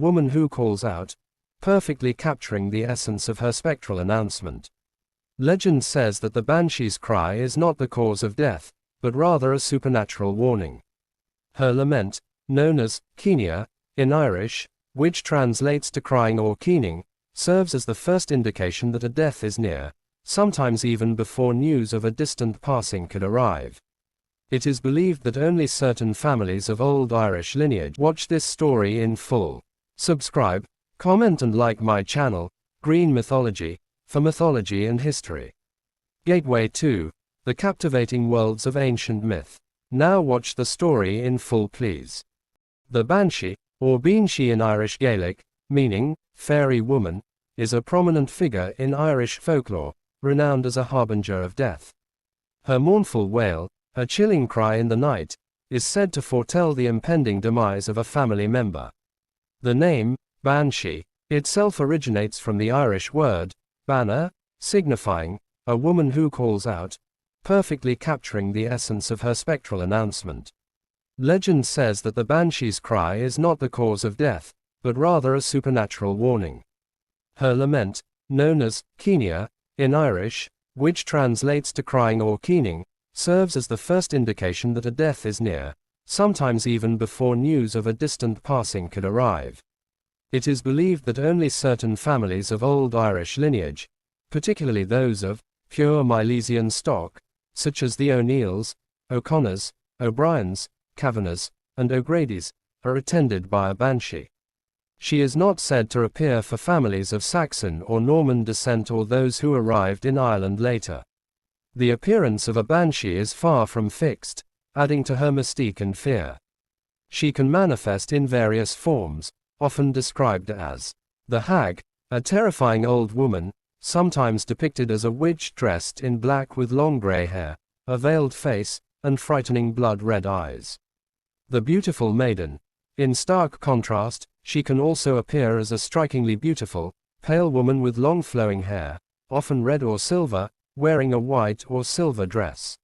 woman who calls out, perfectly capturing the essence of her spectral announcement. Legend says that the Banshee's cry is not the cause of death, but rather a supernatural warning. Her lament, known as Kenia in Irish, which translates to crying or keening, serves as the first indication that a death is near, sometimes even before news of a distant passing could arrive. It is believed that only certain families of old Irish lineage watch this story in full. Subscribe, comment and like my channel, Green Mythology, for mythology and history. Gateway to the captivating worlds of ancient myth. Now watch the story in full please. The Banshee, or Banshee in Irish Gaelic, meaning fairy woman, is a prominent figure in Irish folklore, renowned as a harbinger of death. Her mournful wail, a chilling cry in the night, is said to foretell the impending demise of a family member. The name, Banshee, itself originates from the Irish word, banna, signifying a woman who calls out, perfectly capturing the essence of her spectral announcement. Legend says that the Banshee's cry is not the cause of death, but rather a supernatural warning. Her lament, known as Kenia in Irish, which translates to crying or keening, serves as the first indication that a death is near, sometimes even before news of a distant passing could arrive. It is believed that only certain families of old Irish lineage, particularly those of pure Milesian stock, such as the O'Neills, O'Connors, O'Briens, Kavanaghs, and O'Grady's, are attended by a Banshee. She is not said to appear for families of Saxon or Norman descent or those who arrived in Ireland later. The appearance of a Banshee is far from fixed, adding to her mystique and fear. She can manifest in various forms, often described as the Hag, a terrifying old woman, sometimes depicted as a witch dressed in black with long grey hair, a veiled face, and frightening blood-red eyes. The beautiful maiden. In stark contrast, she can also appear as a strikingly beautiful, pale woman with long flowing hair, often red or silver, wearing a white or silver dress.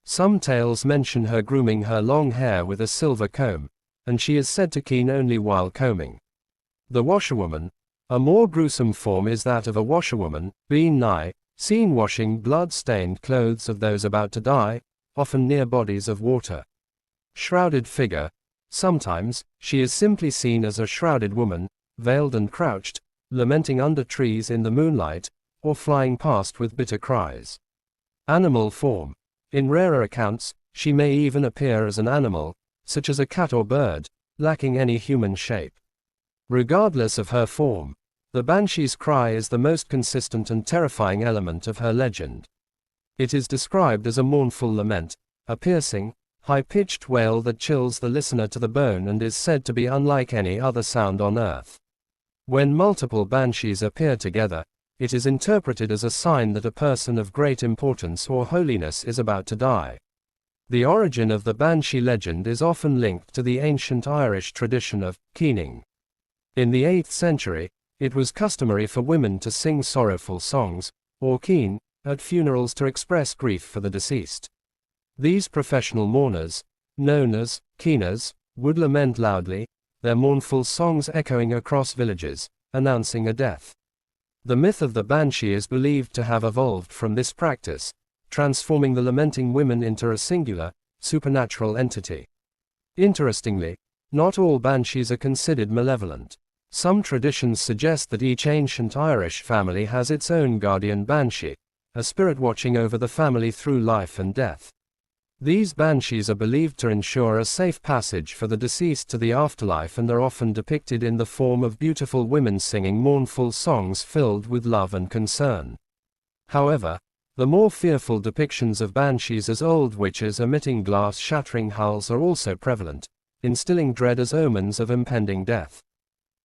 Some tales mention her grooming her long hair with a silver comb, and she is said to keen only while combing. The washerwoman. A more gruesome form is that of a washerwoman, being seen washing blood-stained clothes of those about to die, often near bodies of water. Shrouded figure. Sometimes, she is simply seen as a shrouded woman, veiled and crouched, lamenting under trees in the moonlight, or flying past with bitter cries. Animal form. In rarer accounts, she may even appear as an animal, such as a cat or bird, lacking any human shape. Regardless of her form, the Banshee's cry is the most consistent and terrifying element of her legend. It is described as a mournful lament, a piercing, high-pitched wail that chills the listener to the bone and is said to be unlike any other sound on earth. When multiple Banshees appear together, it is interpreted as a sign that a person of great importance or holiness is about to die. The origin of the Banshee legend is often linked to the ancient Irish tradition of keening. In the 8th century, it was customary for women to sing sorrowful songs, or keen, at funerals to express grief for the deceased. These professional mourners, known as keeners, would lament loudly, their mournful songs echoing across villages, announcing a death. The myth of the Banshee is believed to have evolved from this practice, transforming the lamenting women into a singular, supernatural entity. Interestingly, not all Banshees are considered malevolent. Some traditions suggest that each ancient Irish family has its own guardian Banshee, a spirit watching over the family through life and death. These Banshees are believed to ensure a safe passage for the deceased to the afterlife and are often depicted in the form of beautiful women singing mournful songs filled with love and concern. However, the more fearful depictions of Banshees as old witches emitting glass-shattering howls are also prevalent, instilling dread as omens of impending death.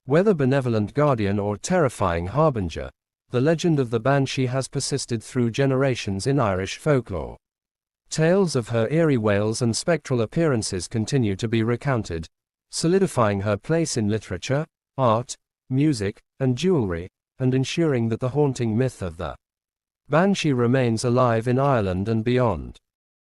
Whether benevolent guardian or terrifying harbinger, the legend of the Banshee has persisted through generations in Irish folklore. Tales of her eerie wails and spectral appearances continue to be recounted, solidifying her place in literature, art, music, and jewelry, and ensuring that the haunting myth of the Banshee remains alive in Ireland and beyond.